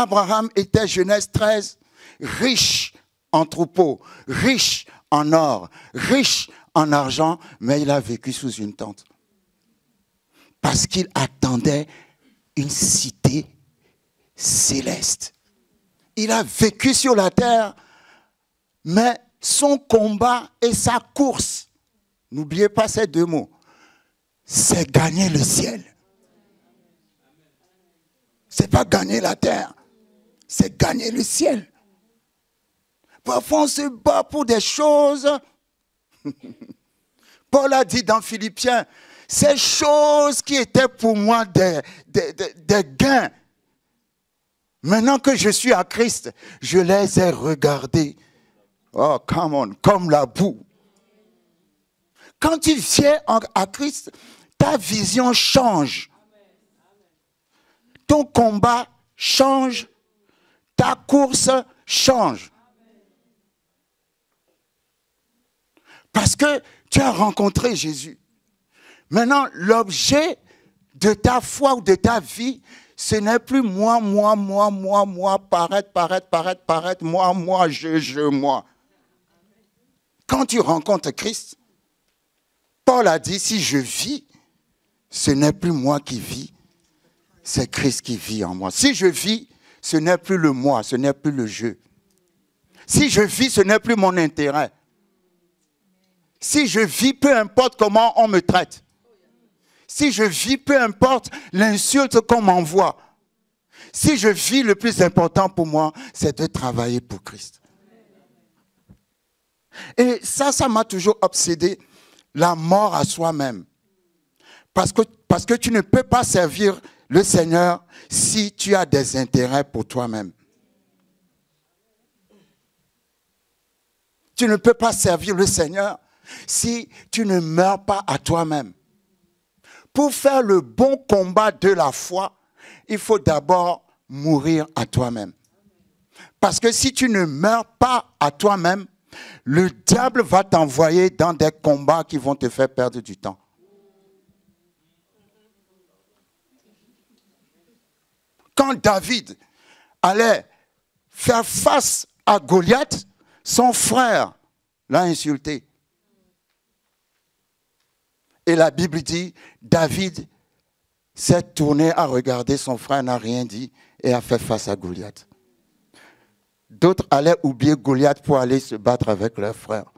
Abraham était, Genèse 13, riche en troupeaux, riche en or, riche en argent, mais il a vécu sous une tente. Parce qu'il attendait une cité céleste. Il a vécu sur la terre, mais son combat et sa course, n'oubliez pas ces deux mots, c'est gagner le ciel. C'est pas gagner la terre, c'est gagner le ciel. Parfois on se bat pour des choses. Paul a dit dans Philippiens, ces choses qui étaient pour moi des gains, maintenant que je suis à Christ, je les ai regardées. Oh, come on, comme la boue. Quand tu viens à Christ, ta vision change. Ton combat change. Ta course change. Parce que tu as rencontré Jésus. Maintenant, l'objet de ta foi ou de ta vie, ce n'est plus moi, paraître, moi, moi. Quand tu rencontres Christ, Paul a dit, si je vis, ce n'est plus moi qui vis, c'est Christ qui vit en moi. Si je vis, ce n'est plus le moi, ce n'est plus le je. Si je vis, ce n'est plus mon intérêt. Si je vis, peu importe comment on me traite. Si je vis, peu importe l'insulte qu'on m'envoie. Si je vis, le plus important pour moi, c'est de travailler pour Christ. Et ça m'a toujours obsédé, la mort à soi-même. Parce que tu ne peux pas servir le Seigneur si tu as des intérêts pour toi-même. Tu ne peux pas servir le Seigneur si tu ne meurs pas à toi-même. Pour faire le bon combat de la foi, il faut d'abord mourir à toi-même. Parce que si tu ne meurs pas à toi-même, le diable va t'envoyer dans des combats qui vont te faire perdre du temps. Quand David allait faire face à Goliath, son frère l'a insulté. Et la Bible dit, David s'est tourné à regarder, son frère n'a rien dit et a fait face à Goliath. D'autres allaient oublier Goliath pour aller se battre avec leur frère.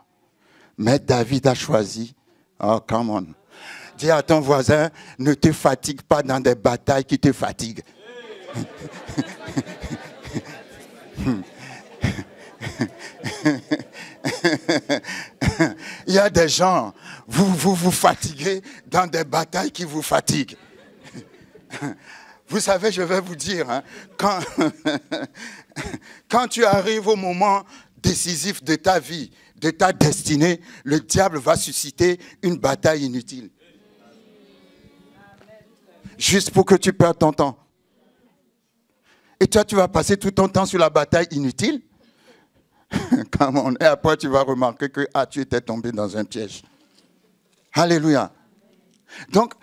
Mais David a choisi, oh come on, dis à ton voisin, ne te fatigue pas dans des batailles qui te fatiguent. Il y a des gens, vous fatiguez dans des batailles qui vous fatiguent. Vous savez, je vais vous dire, hein, quand tu arrives au moment décisif de ta vie, de ta destinée, le diable va susciter une bataille inutile. Juste pour que tu perdes ton temps. Et toi, tu vas passer tout ton temps sur la bataille inutile. Et après, tu vas remarquer que tu étais tombé dans un piège. Alléluia. Donc,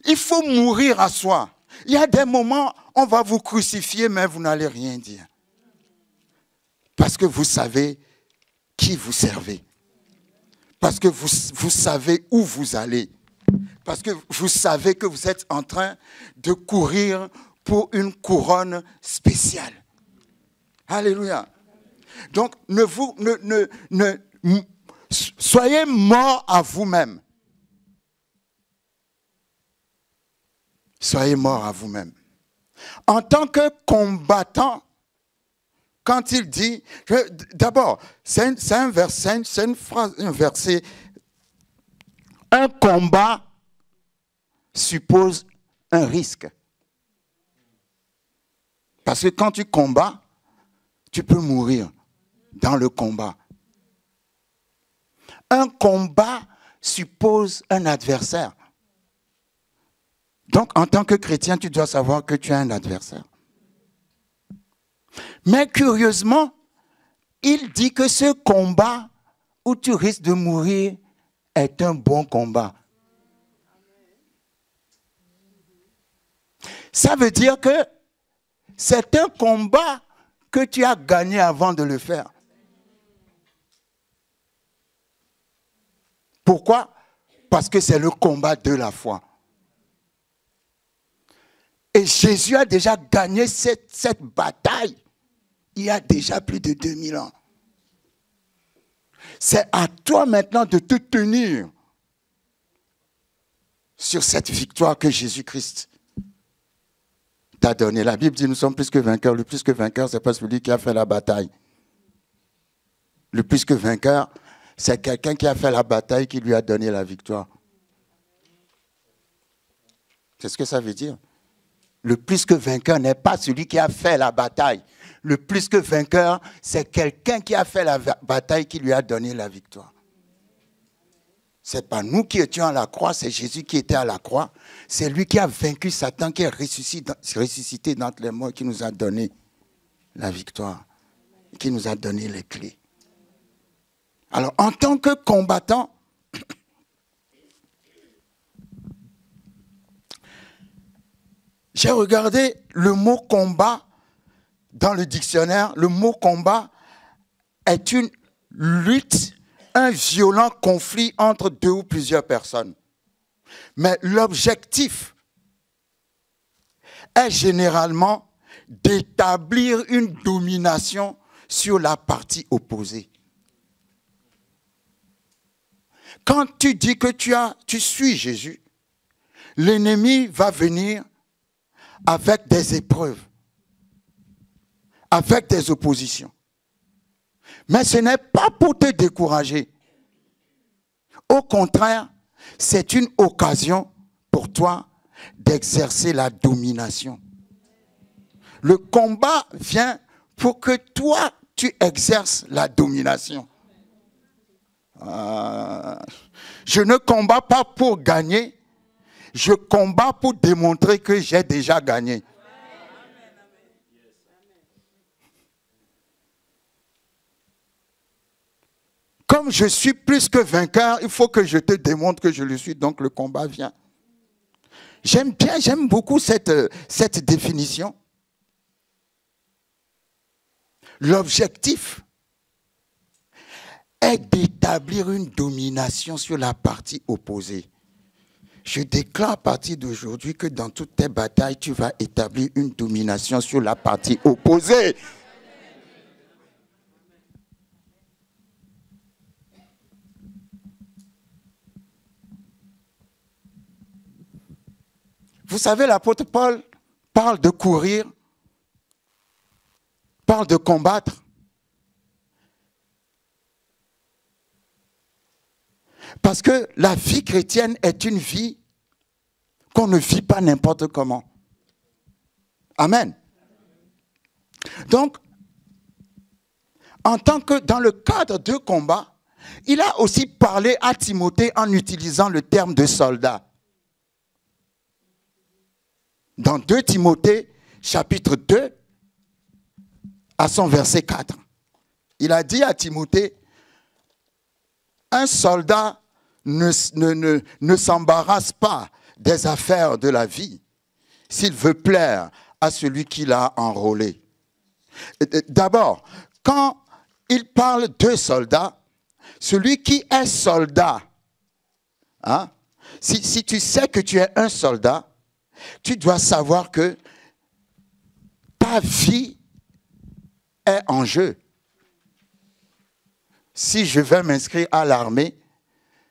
il faut mourir à soi. Il y a des moments, on va vous crucifier, mais vous n'allez rien dire. Parce que vous savez qui vous servez. Parce que vous savez où vous allez. Parce que vous savez que vous êtes en train de courir pour une couronne spéciale. Alléluia. Donc, soyez morts à vous-même. Soyez morts à vous-même. En tant que combattant, quand il dit, d'abord, c'est un verset, c'est une phrase, un verset. Un combat suppose un risque. Parce que quand tu combats, tu peux mourir dans le combat. Un combat suppose un adversaire. Donc, en tant que chrétien, tu dois savoir que tu as un adversaire. Mais curieusement, il dit que ce combat où tu risques de mourir est un bon combat. Ça veut dire que c'est un combat que tu as gagné avant de le faire. Pourquoi? Parce que c'est le combat de la foi. Et Jésus a déjà gagné cette bataille il y a déjà plus de 2000 ans. C'est à toi maintenant de te tenir sur cette victoire que Jésus-Christ t'a donnée. La Bible dit nous sommes plus que vainqueurs. Le plus que vainqueur, ce n'est pas celui qui a fait la bataille. Le plus que vainqueur, c'est quelqu'un qui a fait la bataille qui lui a donné la victoire. C'est ce que ça veut dire. Le plus que vainqueur n'est pas celui qui a fait la bataille. Le plus que vainqueur, c'est quelqu'un qui a fait la bataille qui lui a donné la victoire. Ce n'est pas nous qui étions à la croix, c'est Jésus qui était à la croix. C'est lui qui a vaincu Satan, qui est ressuscité d'entre les morts, qui nous a donné la victoire, qui nous a donné les clés. Alors, en tant que combattant, j'ai regardé le mot combat dans le dictionnaire. Le mot combat est une lutte, un violent conflit entre deux ou plusieurs personnes. Mais l'objectif est généralement d'établir une domination sur la partie opposée. Quand tu dis que tu suis Jésus, l'ennemi va venir avec des épreuves, avec des oppositions. Mais ce n'est pas pour te décourager. Au contraire, c'est une occasion pour toi d'exercer la domination. Le combat vient pour que toi, tu exerces la domination. Je ne combats pas pour gagner, je combats pour démontrer que j'ai déjà gagné. Comme je suis plus que vainqueur, il faut que je te démontre que je le suis, donc le combat vient. J'aime beaucoup cette définition. L'objectif est d'établir une domination sur la partie opposée. Je déclare à partir d'aujourd'hui que dans toutes tes batailles, tu vas établir une domination sur la partie opposée. Vous savez, l'apôtre Paul parle de courir, parle de combattre. Parce que la vie chrétienne est une vie qu'on ne vit pas n'importe comment. Amen. Donc, en tant que dans le cadre de combat, il a aussi parlé à Timothée en utilisant le terme de soldat. Dans 2 Timothée, chapitre 2, à son verset 4, il a dit à Timothée, un soldat ne s'embarrasse pas des affaires de la vie s'il veut plaire à celui qui l'a enrôlé. D'abord, quand il parle de soldat, celui qui est soldat, hein, si tu sais que tu es un soldat, tu dois savoir que ta vie est en jeu. Si je vais m'inscrire à l'armée,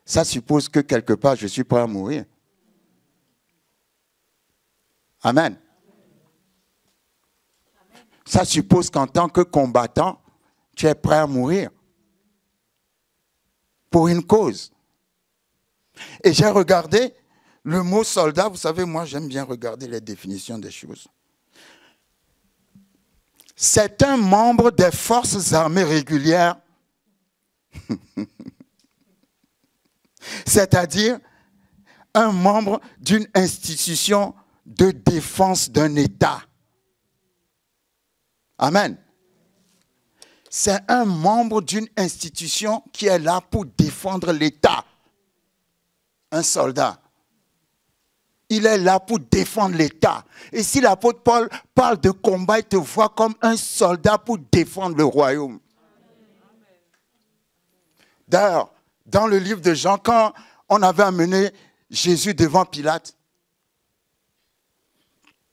ça suppose que quelque part je suis prêt à mourir. Amen. Ça suppose qu'en tant que combattant, tu es prêt à mourir pour une cause. Et j'ai regardé le mot soldat. Vous savez, moi j'aime bien regarder les définitions des choses. C'est un membre des forces armées régulières, c'est-à-dire un membre d'une institution de défense d'un État. Amen. C'est un membre d'une institution qui est là pour défendre l'État. Un soldat. Il est là pour défendre l'État. Et si l'apôtre Paul parle de combat, il te voit comme un soldat pour défendre le royaume. D'ailleurs, dans le livre de Jean, quand on avait amené Jésus devant Pilate,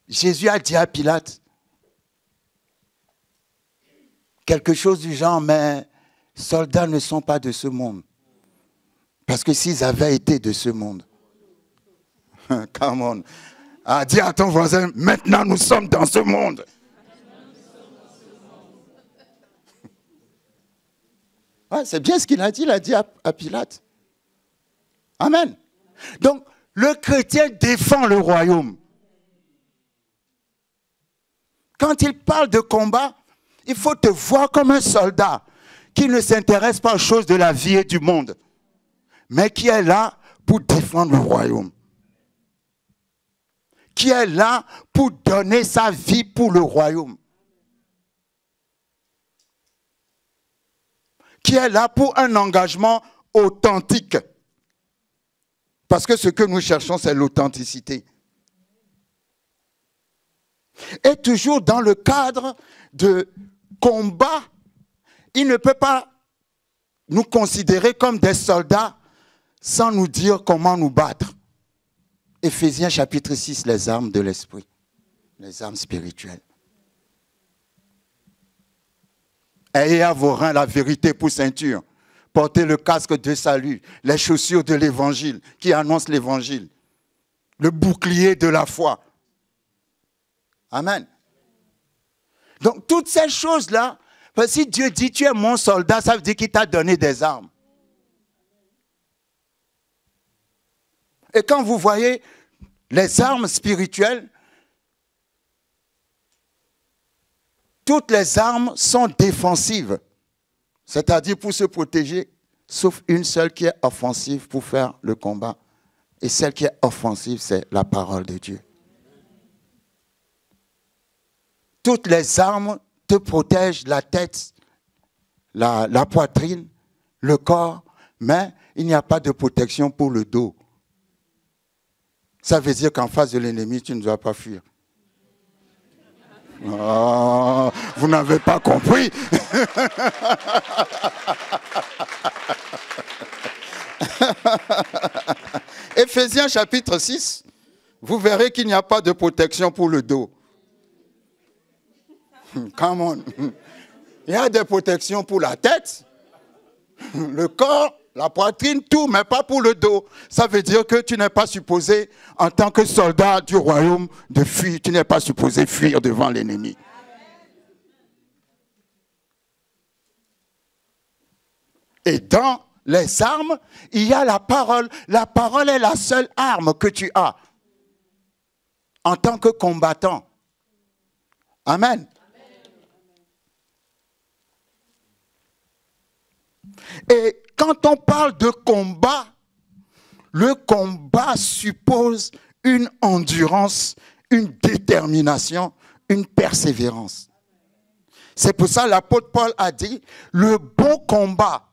Jésus a dit à Pilate quelque chose du genre, mais soldats ne sont pas de ce monde. Parce que s'ils avaient été de ce monde, come on, dis à ton voisin, maintenant nous sommes dans ce monde. Ouais, c'est bien ce qu'il a dit à Pilate. Amen. Donc, le chrétien défend le royaume. Quand il parle de combat, il faut te voir comme un soldat qui ne s'intéresse pas aux choses de la vie et du monde, mais qui est là pour défendre le royaume. Qui est là pour donner sa vie pour le royaume. Qui est là pour un engagement authentique. Parce que ce que nous cherchons, c'est l'authenticité. Et toujours dans le cadre de combat, il ne peut pas nous considérer comme des soldats sans nous dire comment nous battre. Éphésiens chapitre 6, les armes de l'esprit, les armes spirituelles. Ayez à vos reins la vérité pour ceinture. Portez le casque de salut, les chaussures de l'évangile qui annoncent l'évangile, le bouclier de la foi. Amen. Donc toutes ces choses-là, parce que si Dieu dit tu es mon soldat, ça veut dire qu'il t'a donné des armes. Et quand vous voyez les armes spirituelles, toutes les armes sont défensives, c'est-à-dire pour se protéger, sauf une seule qui est offensive pour faire le combat. Et celle qui est offensive, c'est la parole de Dieu. Toutes les armes te protègent la tête, la poitrine, le corps, mais il n'y a pas de protection pour le dos. Ça veut dire qu'en face de l'ennemi, tu ne dois pas fuir. Oh, vous n'avez pas compris. Éphésiens chapitre 6, vous verrez qu'il n'y a pas de protection pour le dos. Come on. Il y a des protections pour la tête, le corps, la poitrine, tout, mais pas pour le dos. Ça veut dire que tu n'es pas supposé, en tant que soldat du royaume, de fuir. Tu n'es pas supposé fuir devant l'ennemi. Et dans les armes, il y a la parole. La parole est la seule arme que tu as en tant que combattant. Amen. Et quand on parle de combat, le combat suppose une endurance, une détermination, une persévérance. C'est pour ça que l'apôtre Paul a dit, le bon combat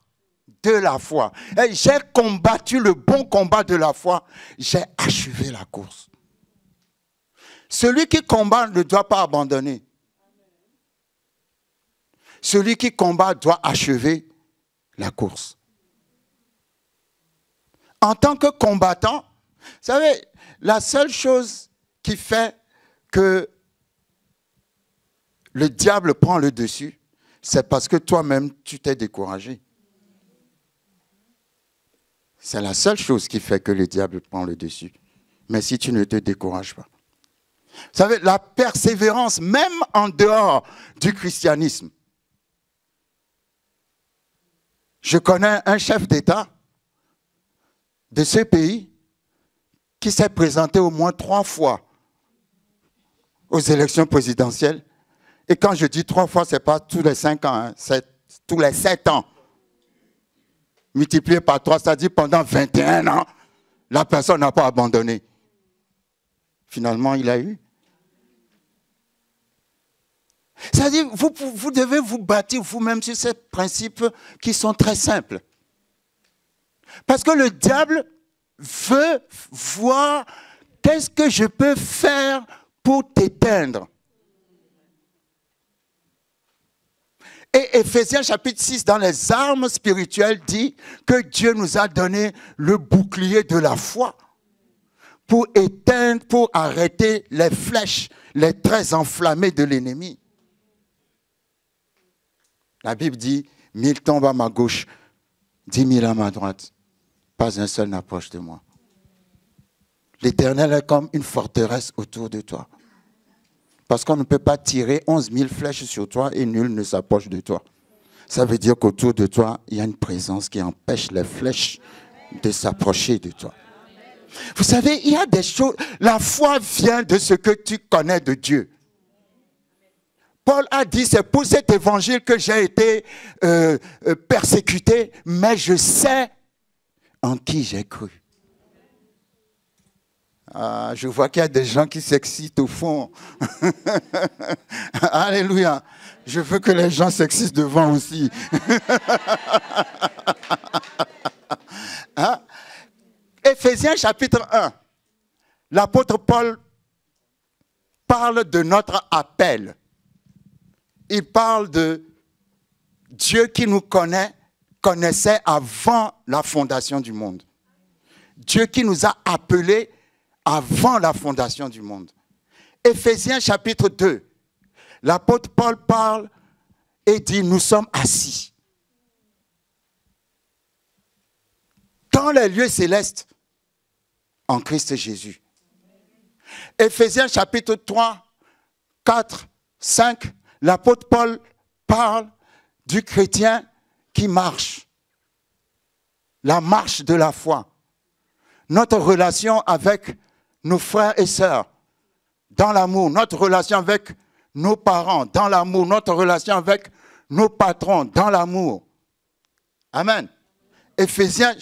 de la foi. J'ai combattu le bon combat de la foi, j'ai achevé la course. Celui qui combat ne doit pas abandonner. Celui qui combat doit achever la course. En tant que combattant, vous savez, la seule chose qui fait que le diable prend le dessus, c'est parce que toi-même, tu t'es découragé. C'est la seule chose qui fait que le diable prend le dessus. Mais si tu ne te décourages pas. Vous savez, la persévérance, même en dehors du christianisme. Je connais un chef d'État de ce pays qui s'est présenté au moins 3 fois aux élections présidentielles. Et quand je dis 3 fois, ce n'est pas tous les 5 ans, hein, c'est tous les 7 ans. Multiplié par 3, c'est-à-dire pendant 21 ans, la personne n'a pas abandonné. Finalement, il a eu. C'est-à-dire, vous devez vous bâtir vous-même sur ces principes qui sont très simples. Parce que le diable veut voir qu'est-ce que je peux faire pour t'éteindre? Et Éphésiens chapitre 6, dans les armes spirituelles, dit que Dieu nous a donné le bouclier de la foi pour éteindre, pour arrêter les flèches, les traits enflammés de l'ennemi. La Bible dit, 1000 tombent à ma gauche, 10 000 à ma droite. Pas un seul n'approche de moi. L'Éternel est comme une forteresse autour de toi. Parce qu'on ne peut pas tirer 11 000 flèches sur toi et nul ne s'approche de toi. Ça veut dire qu'autour de toi, il y a une présence qui empêche les flèches de s'approcher de toi. Vous savez, il y a des choses... La foi vient de ce que tu connais de Dieu. Paul a dit, c'est pour cet évangile que j'ai été persécuté, mais je sais en qui j'ai cru. Ah, je vois qu'il y a des gens qui s'excitent au fond. Alléluia. Je veux que les gens s'excitent devant aussi. Hein? Éphésiens chapitre 1. L'apôtre Paul parle de notre appel. Il parle de Dieu qui nous connaissait avant la fondation du monde. Dieu qui nous a appelés avant la fondation du monde. Éphésiens chapitre 2, l'apôtre Paul parle et dit, nous sommes assis dans les lieux célestes en Christ Jésus. Éphésiens chapitre 3, 4, 5, l'apôtre Paul parle du chrétien qui marche, la marche de la foi, notre relation avec nos frères et sœurs, dans l'amour, notre relation avec nos parents, dans l'amour, notre relation avec nos patrons, dans l'amour. Amen. Éphésiens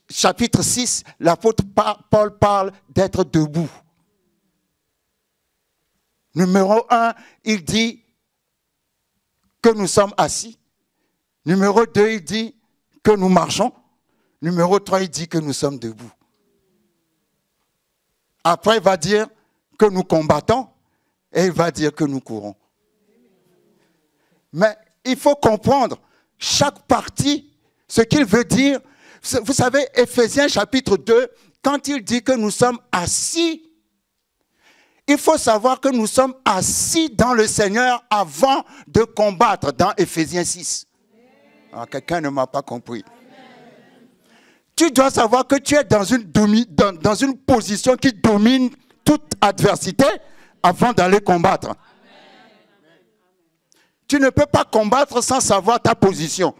chapitre 6, l'apôtre Paul parle d'être debout. Numéro 1, il dit que nous sommes assis. Numéro 2, il dit que nous marchons. Numéro 3, il dit que nous sommes debout. Après, il va dire que nous combattons et il va dire que nous courons. Mais il faut comprendre chaque partie, ce qu'il veut dire. Vous savez, Éphésiens chapitre 2, quand il dit que nous sommes assis, il faut savoir que nous sommes assis dans le Seigneur avant de combattre, dans Éphésiens 6. Ah, quelqu'un ne m'a pas compris. Tu dois savoir que tu es dans une position qui domine toute adversité avant d'aller combattre. Tu ne peux pas combattre sans savoir ta position.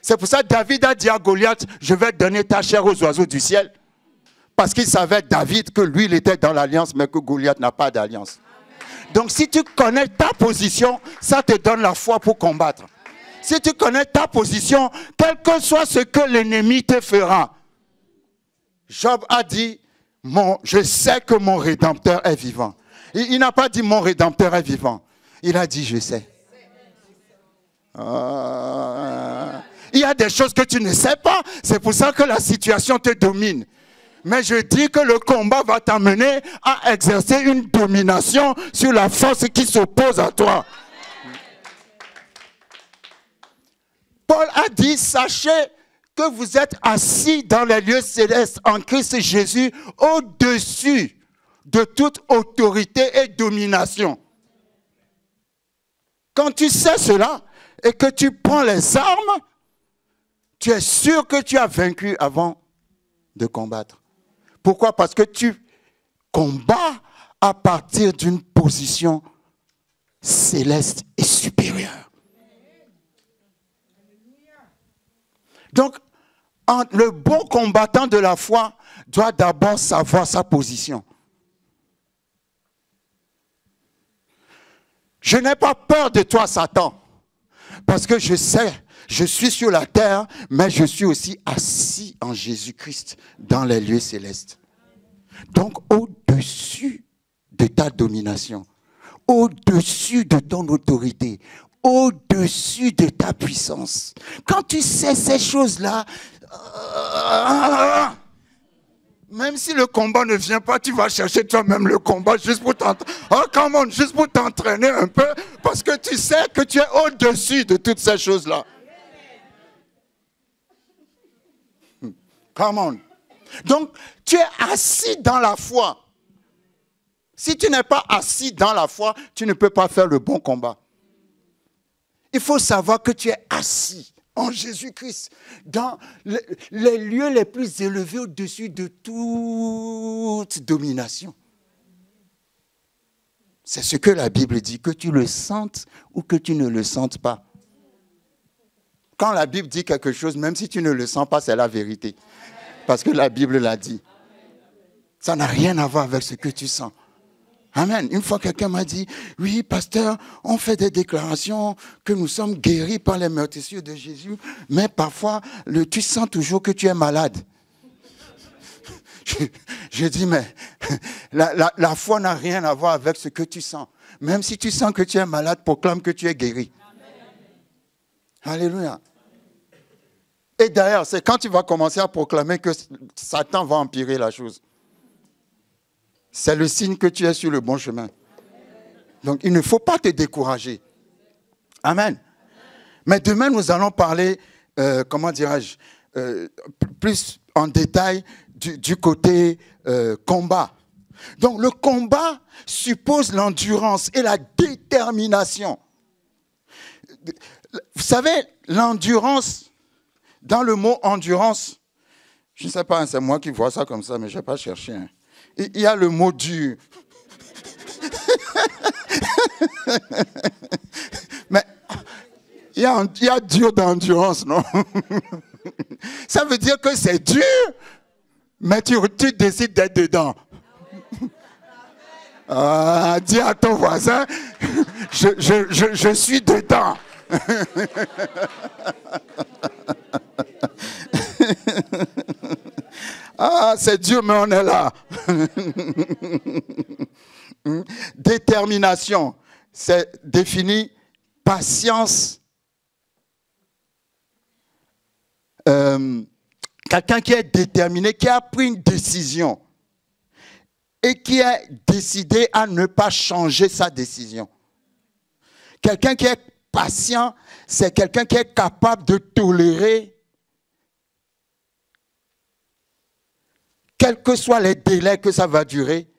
C'est pour ça que David a dit à Goliath, je vais donner ta chair aux oiseaux du ciel. Parce qu'il savait, David, que lui, il était dans l'alliance, mais que Goliath n'a pas d'alliance. Donc si tu connais ta position, ça te donne la foi pour combattre. Si tu connais ta position, quel que soit ce que l'ennemi te fera. Job a dit, je sais que mon Rédempteur est vivant. Il n'a pas dit mon Rédempteur est vivant. Il a dit je sais. Il y a des choses que tu ne sais pas. C'est pour ça que la situation te domine. Mais je dis que le combat va t'amener à exercer une domination sur la force qui s'oppose à toi. Paul a dit, sachez que vous êtes assis dans les lieux célestes en Christ Jésus au-dessus de toute autorité et domination. Quand tu sais cela et que tu prends les armes, tu es sûr que tu as vaincu avant de combattre. Pourquoi? Parce que tu combats à partir d'une position céleste et supérieure. Donc, le bon combattant de la foi doit d'abord savoir sa position. Je n'ai pas peur de toi, Satan, parce que je sais, je suis sur la terre, mais je suis aussi assis en Jésus-Christ dans les lieux célestes. Donc, au-dessus de ta domination, au-dessus de ton autorité, au-dessus de ta puissance. Quand tu sais ces choses-là, Même si le combat ne vient pas, tu vas chercher toi-même le combat juste pour t'entraîner un peu, parce que tu sais que tu es au-dessus de toutes ces choses-là. Come on. Donc, tu es assis dans la foi. Si tu n'es pas assis dans la foi, tu ne peux pas faire le bon combat. Il faut savoir que tu es assis en Jésus-Christ, dans les lieux les plus élevés au-dessus de toute domination. C'est ce que la Bible dit, que tu le sentes ou que tu ne le sentes pas. Quand la Bible dit quelque chose, même si tu ne le sens pas, c'est la vérité. Parce que la Bible l'a dit. Ça n'a rien à voir avec ce que tu sens. Amen. Une fois, quelqu'un m'a dit, oui, pasteur, on fait des déclarations que nous sommes guéris par les meurtrissures de Jésus, mais parfois, tu sens toujours que tu es malade. Je dis, mais la foi n'a rien à voir avec ce que tu sens. Même si tu sens que tu es malade, proclame que tu es guéri. Amen. Alléluia. Et d'ailleurs, c'est quand tu vas commencer à proclamer que Satan va empirer la chose. C'est le signe que tu es sur le bon chemin. Donc, il ne faut pas te décourager. Amen. Mais demain, nous allons parler, plus en détail du côté combat. Donc, le combat suppose l'endurance et la détermination. Vous savez, l'endurance, dans le mot endurance, je ne sais pas, c'est moi qui vois ça comme ça, mais je n'ai pas cherché. Il y a le mot dur. Mais il y a dur d'endurance, non? Ça veut dire que c'est dur, mais tu décides d'être dedans. Dis à ton voisin, je suis dedans. C'est dur, mais on est là. Détermination, c'est défini patience. Quelqu'un qui est déterminé, qui a pris une décision et qui est décidé à ne pas changer sa décision. Quelqu'un qui est patient, c'est quelqu'un qui est capable de tolérer quels que soient les délais que ça va durer,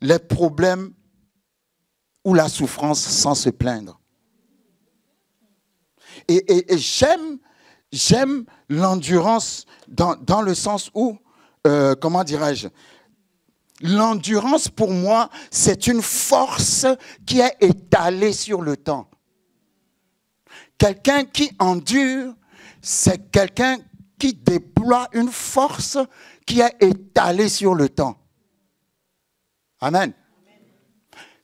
les problèmes ou la souffrance sans se plaindre. Et j'aime l'endurance dans le sens où, l'endurance pour moi, c'est une force qui est étalée sur le temps. Quelqu'un qui endure, c'est quelqu'un qui déploie une force qui est étalée sur le temps. Amen.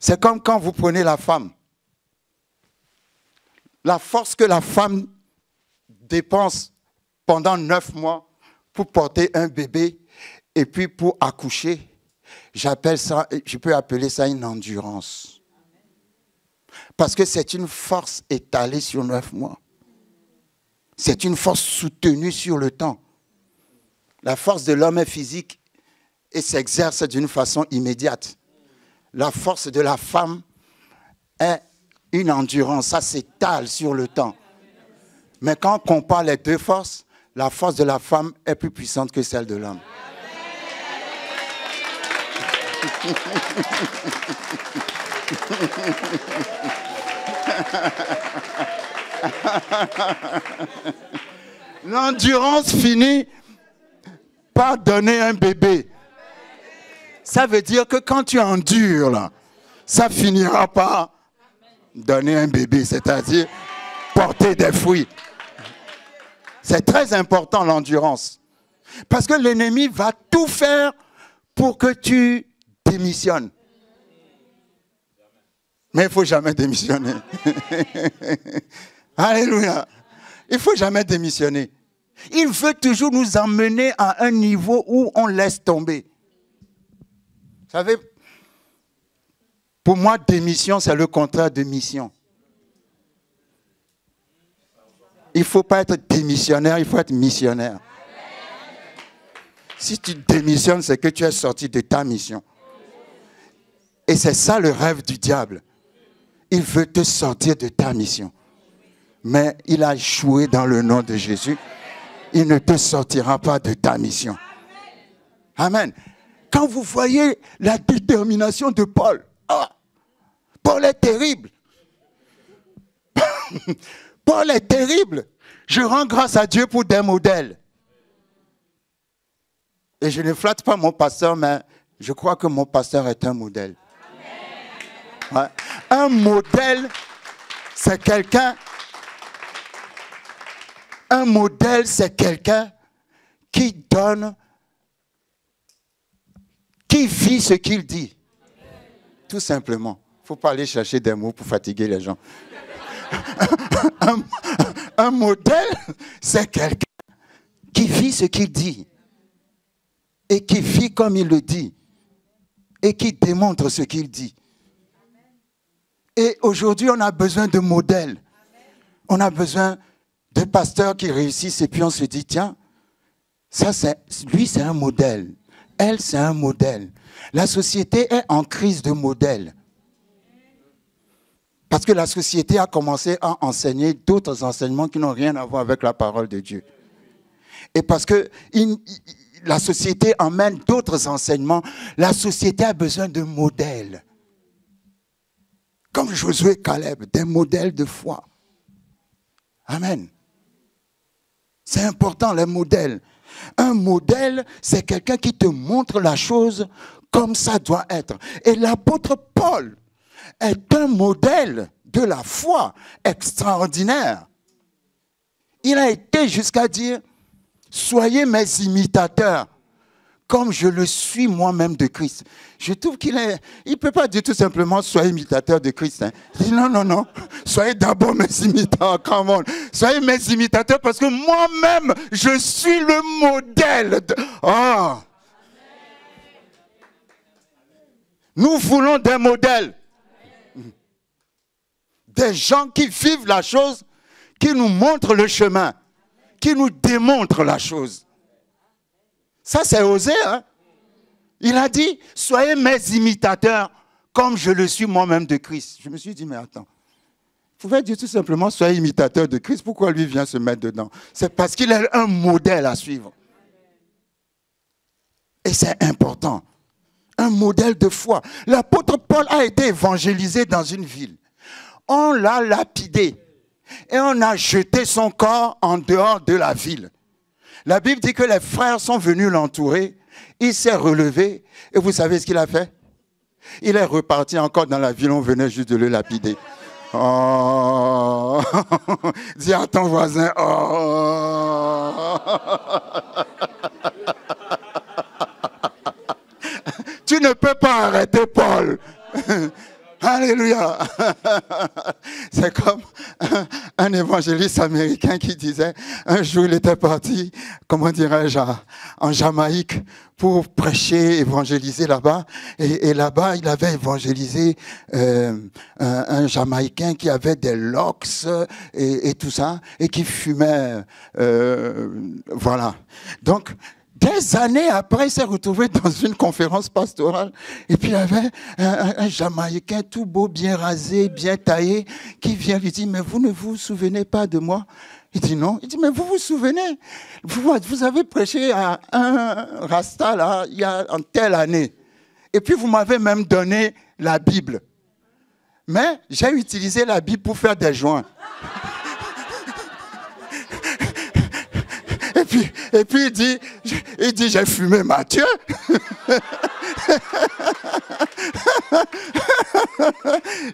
C'est comme quand vous prenez la femme. La force que la femme dépense pendant 9 mois pour porter un bébé et puis pour accoucher, je peux appeler ça une endurance. Parce que c'est une force étalée sur 9 mois. C'est une force soutenue sur le temps. La force de l'homme est physique et s'exerce d'une façon immédiate. La force de la femme est une endurance, ça s'étale sur le temps. Mais quand on compare les deux forces, la force de la femme est plus puissante que celle de l'homme. L'endurance finit par donner un bébé. Ça veut dire que quand tu endures, là, ça finira par donner un bébé, c'est-à-dire porter des fruits. C'est très important l'endurance. Parce que l'ennemi va tout faire pour que tu démissionnes. Mais il ne faut jamais démissionner. Alléluia. Il ne faut jamais démissionner. Il veut toujours nous emmener à un niveau où on laisse tomber. Vous savez, pour moi, démission, c'est le contraire de mission. Il ne faut pas être démissionnaire, il faut être missionnaire. Si tu démissionnes, c'est que tu es sorti de ta mission. Et c'est ça le rêve du diable. Il veut te sortir de ta mission. Mais il a échoué dans le nom de Jésus. Il ne te sortira pas de ta mission. Amen. Quand vous voyez la détermination de Paul, Paul est terrible. Paul est terrible. Je rends grâce à Dieu pour des modèles. Et je ne flatte pas mon pasteur, mais je crois que mon pasteur est un modèle. Ouais. Un modèle, c'est quelqu'un. Un modèle, c'est quelqu'un qui donne, qui vit ce qu'il dit. Tout simplement. Il ne faut pas aller chercher des mots pour fatiguer les gens. Un modèle, c'est quelqu'un qui vit ce qu'il dit. Et qui vit comme il le dit. Et qui démontre ce qu'il dit. Et aujourd'hui, on a besoin de modèles. On a besoin de pasteurs qui réussissent et puis on se dit, tiens, lui c'est un modèle. Elle c'est un modèle. La société est en crise de modèles. Parce que la société a commencé à enseigner d'autres enseignements qui n'ont rien à voir avec la parole de Dieu. Et parce que la société emmène d'autres enseignements, la société a besoin de modèles. Comme Josué et Caleb, des modèles de foi. Amen. C'est important, les modèles. Un modèle, c'est quelqu'un qui te montre la chose comme ça doit être. Et l'apôtre Paul est un modèle de la foi extraordinaire. Il a été jusqu'à dire, soyez mes imitateurs, comme je le suis moi-même de Christ. Je trouve il ne peut pas dire tout simplement, soyez imitateur de Christ. Hein. Il dit non, soyez d'abord mes imitateurs, come on. Soyez mes imitateurs parce que moi-même, je suis le modèle. Nous voulons des modèles. Des gens qui vivent la chose, qui nous montrent le chemin, qui nous démontrent la chose. Ça, c'est osé, hein? Il a dit, soyez mes imitateurs, comme je le suis moi-même de Christ. Je me suis dit, mais attends, vous pouvez dire tout simplement, soyez imitateur de Christ, pourquoi lui vient se mettre dedans? C'est parce qu'il est un modèle à suivre. Et c'est important. Un modèle de foi. L'apôtre Paul a été évangélisé dans une ville. On l'a lapidé et on a jeté son corps en dehors de la ville. La Bible dit que les frères sont venus l'entourer. Il s'est relevé. Et vous savez ce qu'il a fait? Il est reparti encore dans la ville. On venait juste de le lapider. Oh! Dis à ton voisin. Oh! Tu ne peux pas arrêter Paul. Alléluia. C'est comme un évangéliste américain qui disait, un jour il était parti, comment dirais-je, en Jamaïque pour prêcher, évangéliser là-bas. Et là-bas, il avait évangélisé un Jamaïcain qui avait des locks et tout ça, et qui fumait. Voilà. Donc, des années après, il s'est retrouvé dans une conférence pastorale. Et puis, il y avait un Jamaïcain tout beau, bien rasé, bien taillé, qui vient lui dire, mais vous ne vous souvenez pas de moi? Il dit non. Il dit, mais vous vous souvenez? Vous avez prêché à un Rasta, là, il y a en telle année. Et puis, vous m'avez même donné la Bible. Mais j'ai utilisé la Bible pour faire des joints. Et puis il dit, j'ai fumé Matthieu.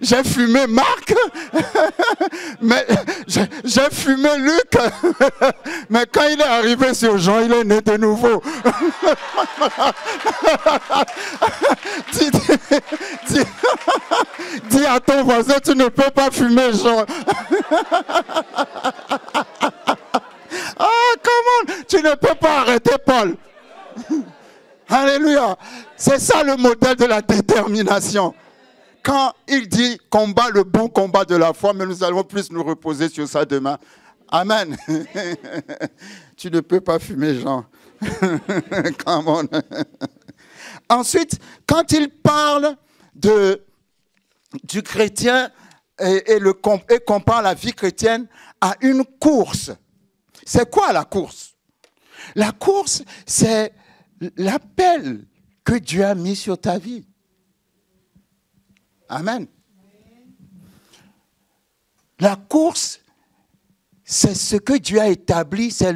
J'ai fumé Marc. Mais j'ai fumé Luc. Mais quand il est arrivé sur Jean, il est né de nouveau. Dis à ton voisin, tu ne peux pas fumer Jean. Comment? Tu ne peux pas arrêter Paul. Alléluia. C'est ça le modèle de la détermination. Quand il dit combat le bon combat de la foi, mais nous allons plus nous reposer sur ça demain. Amen. Tu ne peux pas fumer Jean. Come on. Ensuite, quand il parle du chrétien et compare la vie chrétienne à une course. C'est quoi la course? La course, c'est l'appel que Dieu a mis sur ta vie. Amen. La course, c'est ce que Dieu a établi, c'est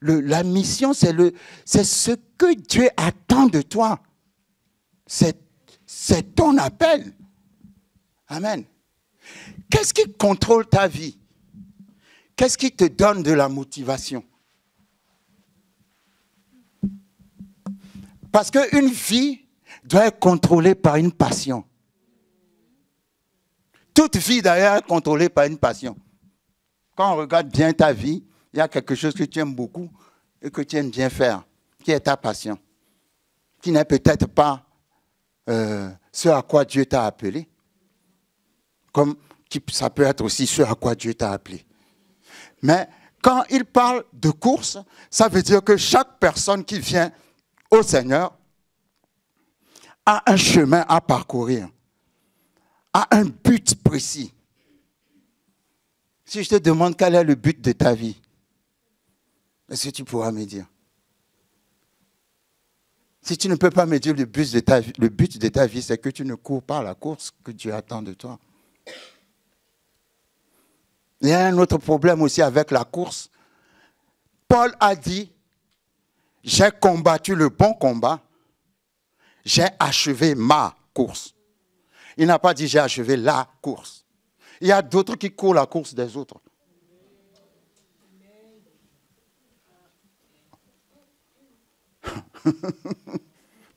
la mission, c'est ce que Dieu attend de toi. C'est ton appel. Amen. Qu'est-ce qui contrôle ta vie? Qu'est-ce qui te donne de la motivation? Parce qu'une vie doit être contrôlée par une passion. Toute vie d'ailleurs est contrôlée par une passion. Quand on regarde bien ta vie, il y a quelque chose que tu aimes beaucoup et que tu aimes bien faire, qui est ta passion, qui n'est peut-être pas ce à quoi Dieu t'a appelé, comme ça peut être aussi ce à quoi Dieu t'a appelé. Mais quand il parle de course, ça veut dire que chaque personne qui vient au Seigneur a un chemin à parcourir, a un but précis. Si je te demande quel est le but de ta vie, est-ce que tu pourras me dire? Si tu ne peux pas me dire le but de ta vie, c'est que tu ne cours pas la course que Dieu attend de toi. Il y a un autre problème aussi avec la course. Paul a dit, j'ai combattu le bon combat, j'ai achevé ma course. Il n'a pas dit j'ai achevé la course. Il y a d'autres qui courent la course des autres.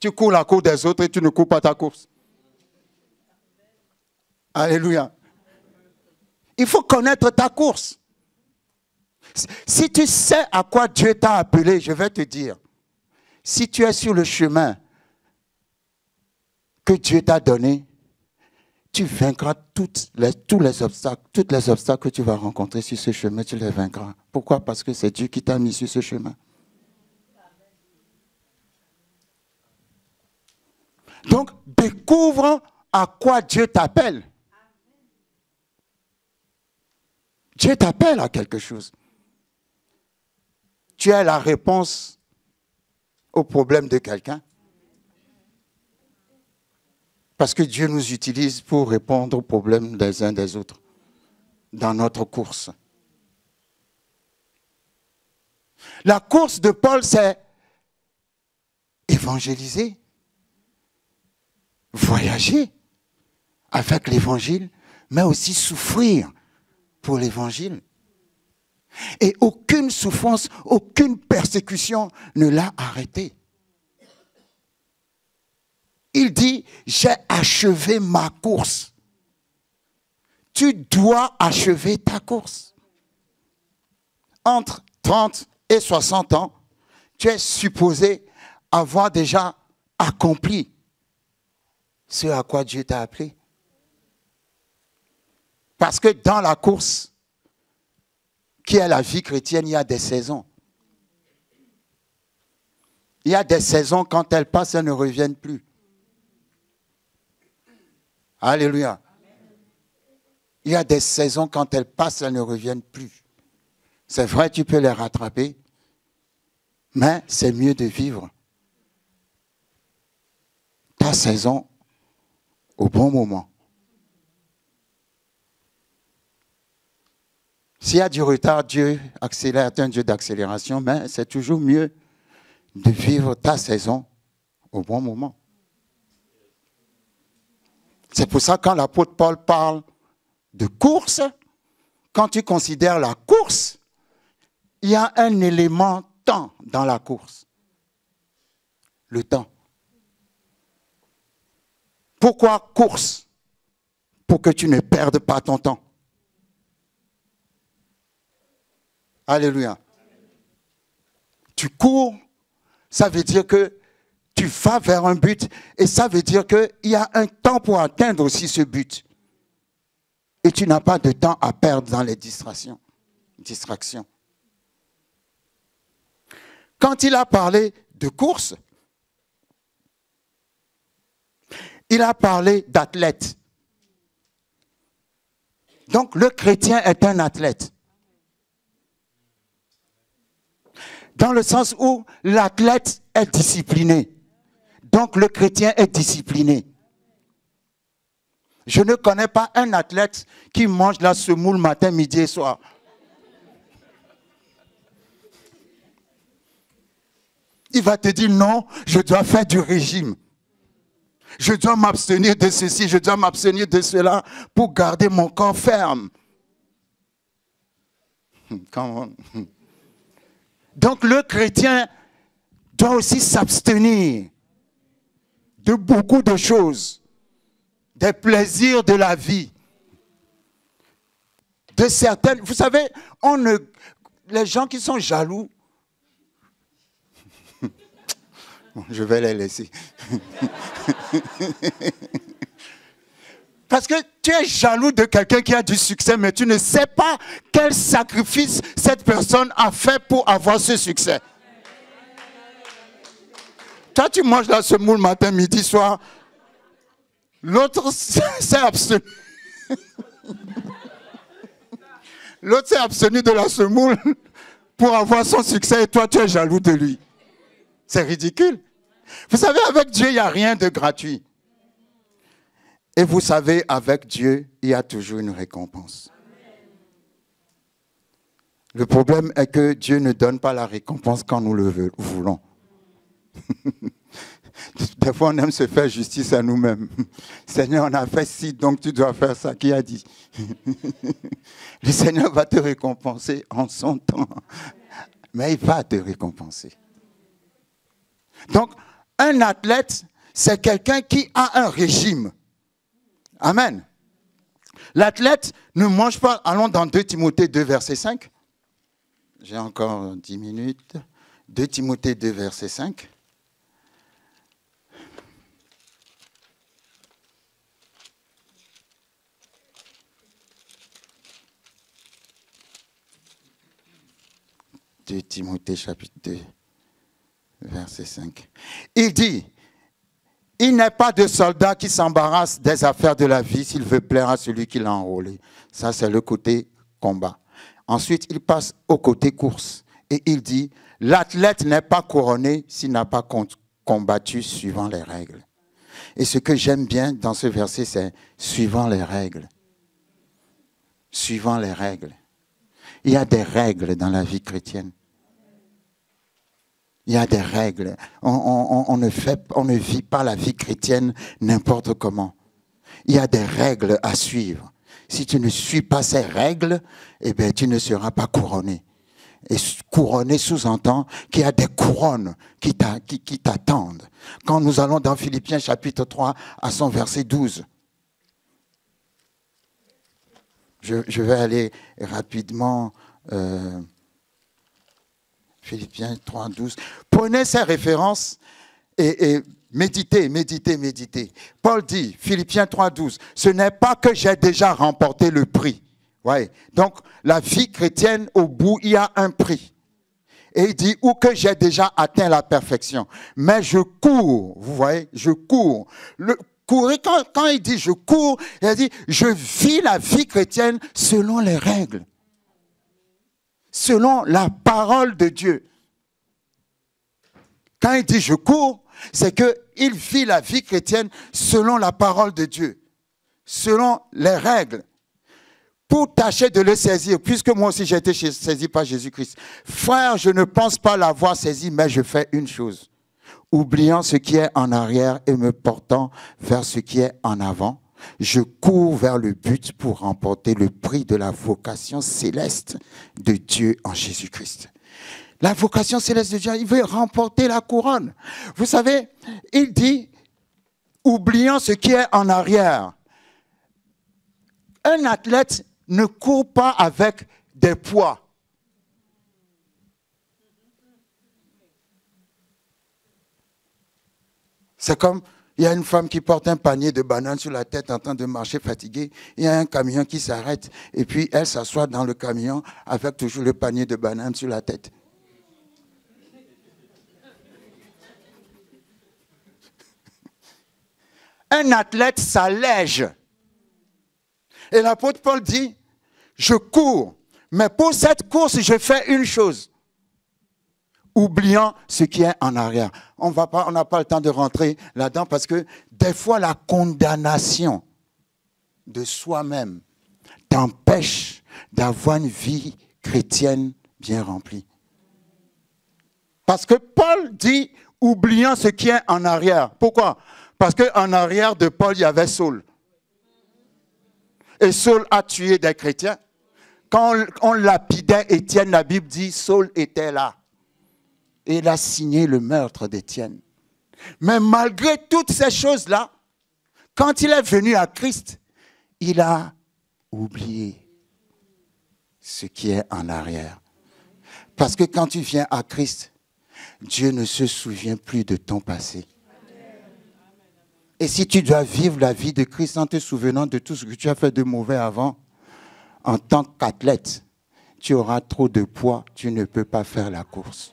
Tu cours la course des autres et tu ne cours pas ta course. Alléluia. Il faut connaître ta course. Si tu sais à quoi Dieu t'a appelé, je vais te dire, si tu es sur le chemin que Dieu t'a donné, tu vaincras tous les obstacles que tu vas rencontrer sur ce chemin, tu les vaincras. Pourquoi? Parce que c'est Dieu qui t'a mis sur ce chemin. Donc, découvre à quoi Dieu t'appelle. Dieu t'appelle à quelque chose. Tu as la réponse au problème de quelqu'un. Parce que Dieu nous utilise pour répondre aux problèmes des uns des autres dans notre course. La course de Paul, c'est évangéliser, voyager avec l'évangile, mais aussi souffrir pour l'évangile. Et aucune souffrance, aucune persécution ne l'a arrêté. Il dit, j'ai achevé ma course. Tu dois achever ta course. Entre 30 et 60 ans, tu es supposé avoir déjà accompli ce à quoi Dieu t'a appelé. Parce que dans la course, qui est la vie chrétienne, il y a des saisons. Il y a des saisons, quand elles passent, elles ne reviennent plus. Alléluia. Il y a des saisons, quand elles passent, elles ne reviennent plus. C'est vrai, tu peux les rattraper, mais c'est mieux de vivre ta saison au bon moment. S'il y a du retard, Dieu accélère, est un Dieu d'accélération, mais c'est toujours mieux de vivre ta saison au bon moment. C'est pour ça que quand l'apôtre Paul parle de course, quand tu considères la course, il y a un élément temps dans la course. Le temps. Pourquoi course? Pour que tu ne perdes pas ton temps. Alléluia. Tu cours, ça veut dire que tu vas vers un but et ça veut dire qu'il y a un temps pour atteindre aussi ce but. Et tu n'as pas de temps à perdre dans les distractions. quand il a parlé de course, il a parlé d'athlète. Donc le chrétien est un athlète. Dans le sens où l'athlète est discipliné. Donc le chrétien est discipliné. Je ne connais pas un athlète qui mange la semoule matin, midi et soir. Il va te dire non, je dois faire du régime. Je dois m'abstenir de ceci, je dois m'abstenir de cela pour garder mon corps ferme. Donc le chrétien doit aussi s'abstenir de beaucoup de choses, des plaisirs de la vie, de certaines... Vous savez, les gens qui sont jaloux, je vais les laisser. Parce que tu es jaloux de quelqu'un qui a du succès, mais tu ne sais pas quel sacrifice cette personne a fait pour avoir ce succès. Toi, tu manges la semoule matin, midi, soir. L'autre s'est abstenu. L'autre s'est abstenu de la semoule pour avoir son succès et toi, tu es jaloux de lui. C'est ridicule. Vous savez, avec Dieu, il n'y a rien de gratuit. Et vous savez, avec Dieu, il y a toujours une récompense. Le problème est que Dieu ne donne pas la récompense quand nous le voulons. Des fois, on aime se faire justice à nous-mêmes. Seigneur, on a fait ci, donc tu dois faire ça. Qui a dit? Le Seigneur va te récompenser en son temps. Mais il va te récompenser. Donc, un athlète, c'est quelqu'un qui a un régime. Amen. L'athlète ne mange pas. Allons dans 2 Timothée 2, verset 5. J'ai encore 10 minutes. 2 Timothée 2, verset 5. De Timothée chapitre 2, verset 5. Il dit, il n'est pas de soldat qui s'embarrasse des affaires de la vie s'il veut plaire à celui qui l'a enrôlé. Ça, c'est le côté combat. Ensuite, il passe au côté course. Et il dit, l'athlète n'est pas couronné s'il n'a pas combattu suivant les règles. Et ce que j'aime bien dans ce verset, c'est suivant les règles. Suivant les règles. Il y a des règles dans la vie chrétienne. Il y a des règles. On ne vit pas la vie chrétienne n'importe comment. Il y a des règles à suivre. Si tu ne suis pas ces règles, eh bien, tu ne seras pas couronné. Et couronné sous-entend qu'il y a des couronnes qui t'attendent. Quand nous allons dans Philippiens chapitre 3 à son verset 12. Je vais aller rapidement. Philippiens 3, 12. Prenez ces références et méditez. Paul dit, Philippiens 3, 12, ce n'est pas que j'ai déjà remporté le prix. Ouais. Donc, la vie chrétienne, au bout, il y a un prix. Et il dit, ou que j'ai déjà atteint la perfection. Mais je cours, vous voyez, je cours. Courir, quand il dit je cours, il dit, je vis la vie chrétienne selon les règles. Selon la parole de Dieu. Quand il dit je cours, c'est qu'il vit la vie chrétienne selon la parole de Dieu, selon les règles, pour tâcher de le saisir, puisque moi aussi j'ai été saisi par Jésus-Christ. Frère, je ne pense pas l'avoir saisi, mais je fais une chose. Oubliant ce qui est en arrière et me portant vers ce qui est en avant, je cours vers le but pour remporter le prix de la vocation céleste de Dieu en Jésus-Christ. La vocation céleste de Dieu, il veut remporter la couronne. Vous savez, il dit, oubliant ce qui est en arrière. Un athlète ne court pas avec des poids. C'est comme, il y a une femme qui porte un panier de bananes sur la tête en train de marcher fatiguée. Il y a un camion qui s'arrête et puis elle s'assoit dans le camion avec toujours le panier de bananes sur la tête. Un athlète s'allège. Et l'apôtre Paul dit, je cours, mais pour cette course, je fais une chose. Oubliant ce qui est en arrière. On n'a pas le temps de rentrer là-dedans parce que des fois, la condamnation de soi-même t'empêche d'avoir une vie chrétienne bien remplie. Parce que Paul dit, oubliant ce qui est en arrière. Pourquoi? Parce qu'en arrière de Paul, il y avait Saul. Et Saul a tué des chrétiens. Quand on lapidait Étienne, la Bible dit, Saul était là. Et il a signé le meurtre d'Étienne. Mais malgré toutes ces choses-là, quand il est venu à Christ, il a oublié ce qui est en arrière. Parce que quand tu viens à Christ, Dieu ne se souvient plus de ton passé. Et si tu dois vivre la vie de Christ en te souvenant de tout ce que tu as fait de mauvais avant, en tant qu'athlète, tu auras trop de poids, tu ne peux pas faire la course.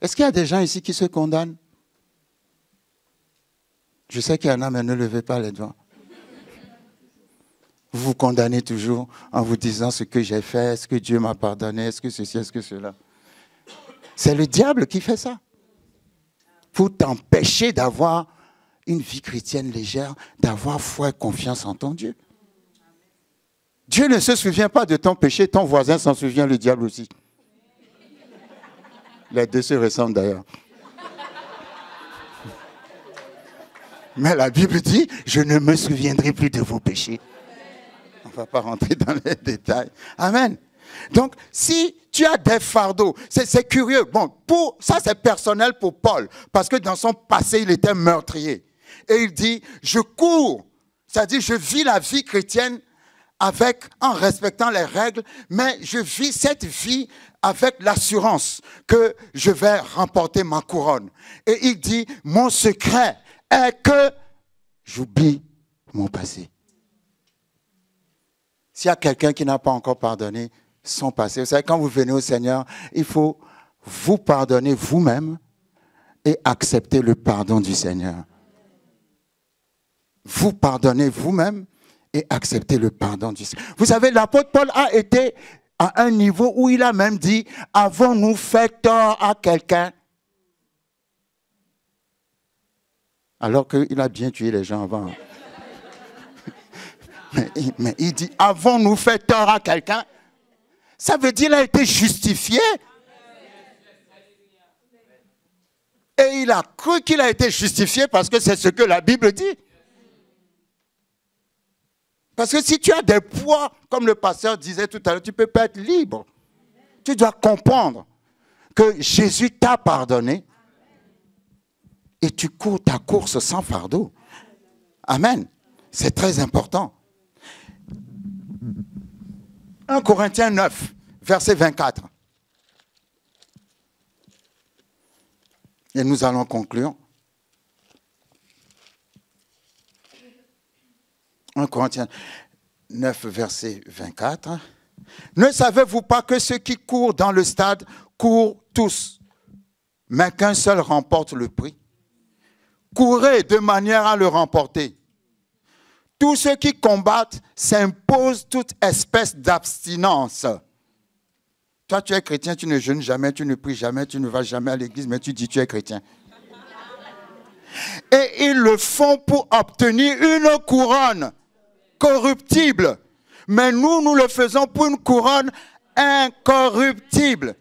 Est-ce qu'il y a des gens ici qui se condamnent? Je sais qu'il y en a, mais ne levez pas les doigts. Vous vous condamnez toujours en vous disant ce que j'ai fait, est-ce que Dieu m'a pardonné, est-ce que ceci, est-ce que cela. C'est le diable qui fait ça. Pour t'empêcher d'avoir une vie chrétienne légère, d'avoir foi et confiance en ton Dieu. Dieu ne se souvient pas de ton péché, ton voisin s'en souvient, le diable aussi. Les deux se ressemblent d'ailleurs. Mais la Bible dit, je ne me souviendrai plus de vos péchés. On ne va pas rentrer dans les détails. Amen. Donc, si tu as des fardeaux, c'est curieux. Bon, ça c'est personnel pour Paul, parce que dans son passé, il était meurtrier. Et il dit, je cours, c'est-à-dire je vis la vie chrétienne en respectant les règles, mais je vis cette vie avec l'assurance que je vais remporter ma couronne. Et il dit, mon secret est que j'oublie mon passé. S'il y a quelqu'un qui n'a pas encore pardonné son passé, vous savez, quand vous venez au Seigneur, il faut vous pardonner vous-même et accepter le pardon du Seigneur. Vous pardonnez vous-même et accepter le pardon du Seigneur. Vous savez, l'apôtre Paul a été à un niveau où il a même dit, avons-nous fait tort à quelqu'un? Alors qu'il a bien tué les gens avant. Mais il dit, avons-nous fait tort à quelqu'un? Ça veut dire qu'il a été justifié. Et il a cru qu'il a été justifié parce que c'est ce que la Bible dit. Parce que si tu as des poids, comme le pasteur disait tout à l'heure, tu ne peux pas être libre. Tu dois comprendre que Jésus t'a pardonné et tu cours ta course sans fardeau. Amen. C'est très important. 1 Corinthiens 9, verset 24. Et nous allons conclure. 1 Corinthiens 9, verset 24. Ne savez-vous pas que ceux qui courent dans le stade courent tous, mais qu'un seul remporte le prix? Courez de manière à le remporter. Tous ceux qui combattent s'imposent toute espèce d'abstinence. Toi, tu es chrétien, tu ne jeûnes jamais, tu ne pries jamais, tu ne vas jamais à l'église, mais tu dis tu es chrétien. Et ils le font pour obtenir une couronne corruptible. Mais nous le faisons pour une couronne incorruptible.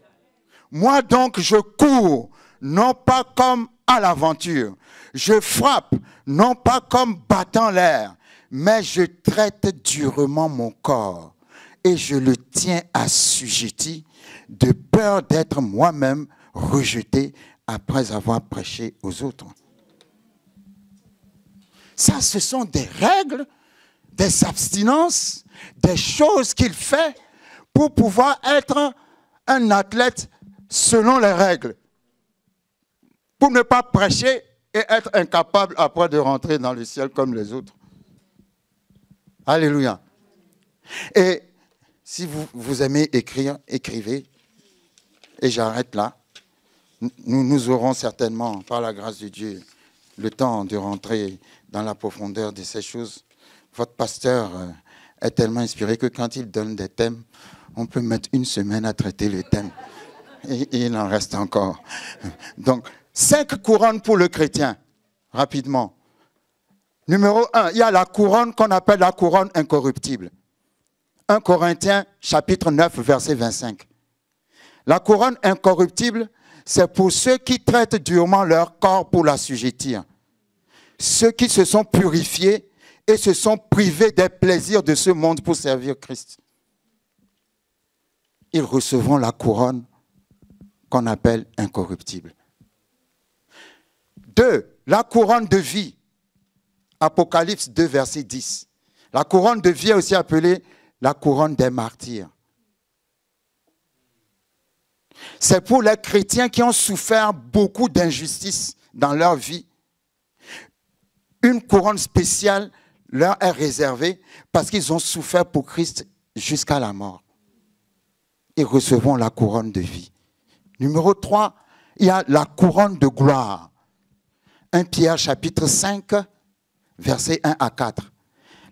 Moi donc, je cours, non pas comme à l'aventure. Je frappe, non pas comme battant l'air, mais je traite durement mon corps et je le tiens assujetti de peur d'être moi-même rejeté après avoir prêché aux autres. Ça, ce sont des règles, des abstinences, des choses qu'il fait pour pouvoir être un athlète selon les règles. Pour ne pas prêcher et être incapable après de rentrer dans le ciel comme les autres. Alléluia. Et si vous aimez écrire, écrivez. Et j'arrête là. Nous aurons certainement, par la grâce de Dieu, le temps de rentrer dans la profondeur de ces choses. Votre pasteur est tellement inspiré que quand il donne des thèmes, on peut mettre une semaine à traiter le thème. Et il en reste encore. Donc, 5 couronnes pour le chrétien, rapidement. Numéro 1, il y a la couronne qu'on appelle la couronne incorruptible. 1 Corinthiens, chapitre 9, verset 25. La couronne incorruptible, c'est pour ceux qui traitent durement leur corps pour l'assujettir. Ceux qui se sont purifiés et se sont privés des plaisirs de ce monde pour servir Christ. Ils recevront la couronne qu'on appelle incorruptible. 2, la couronne de vie. Apocalypse 2, verset 10. La couronne de vie est aussi appelée la couronne des martyrs. C'est pour les chrétiens qui ont souffert beaucoup d'injustices dans leur vie. Une couronne spéciale leur est réservée parce qu'ils ont souffert pour Christ jusqu'à la mort. Ils recevront la couronne de vie. Numéro 3, il y a la couronne de gloire. 1 Pierre chapitre 5, versets 1 à 4.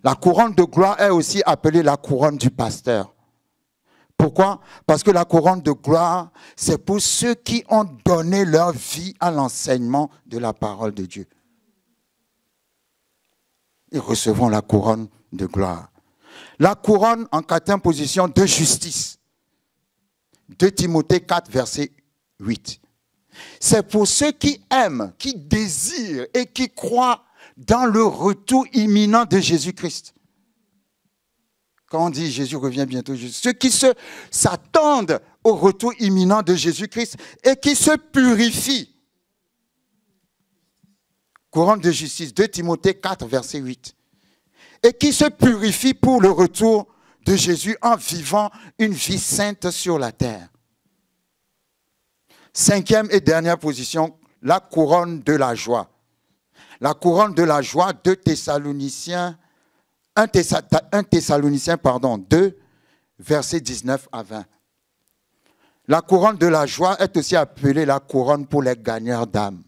La couronne de gloire est aussi appelée la couronne du pasteur. Pourquoi? Parce que la couronne de gloire, c'est pour ceux qui ont donné leur vie à l'enseignement de la parole de Dieu. Ils recevront la couronne de gloire. La couronne en 4e position de justice. 2 Timothée 4, verset 8. C'est pour ceux qui aiment, qui désirent et qui croient dans le retour imminent de Jésus-Christ. Quand on dit Jésus revient bientôt, ceux qui s'attendent au retour imminent de Jésus-Christ et qui se purifient. Couronne de justice, 2 Timothée 4, verset 8. Et qui se purifient pour le retour de Jésus en vivant une vie sainte sur la terre. 5e et dernière position, la couronne de la joie. La couronne de la joie, 1 Thessaloniciens 2, versets 19 à 20. La couronne de la joie est aussi appelée la couronne pour les gagneurs d'âmes.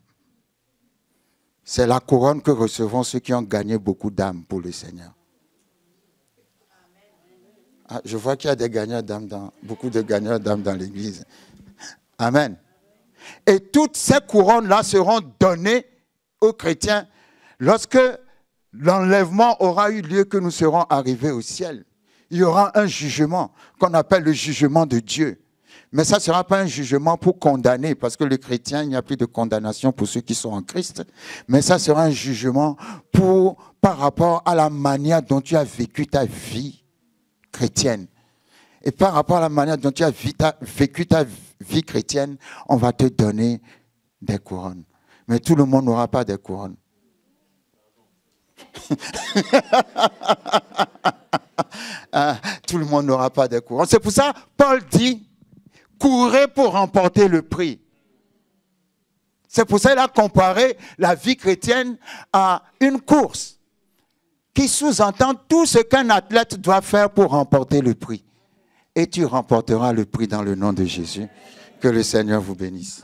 C'est la couronne que recevront ceux qui ont gagné beaucoup d'âmes pour le Seigneur. Ah, je vois qu'il y a des gagneurs d'âmes, beaucoup de gagneurs d'âmes dans l'église. Amen. Et toutes ces couronnes-là seront données aux chrétiens lorsque l'enlèvement aura eu lieu, que nous serons arrivés au ciel. Il y aura un jugement qu'on appelle le jugement de Dieu. Mais ça ne sera pas un jugement pour condamner, parce que le chrétien, il n'y a plus de condamnation pour ceux qui sont en Christ. Mais ça sera un jugement par rapport à la manière dont tu as vécu ta vie chrétienne. Et par rapport à la manière dont tu as vécu ta vie chrétienne, on va te donner des couronnes. Mais tout le monde n'aura pas des couronnes. Tout le monde n'aura pas des couronnes. C'est pour ça, Paul dit, courez pour remporter le prix. C'est pour ça qu'il a comparé la vie chrétienne à une course qui sous-entend tout ce qu'un athlète doit faire pour remporter le prix. Et tu remporteras le prix dans le nom de Jésus. Que le Seigneur vous bénisse.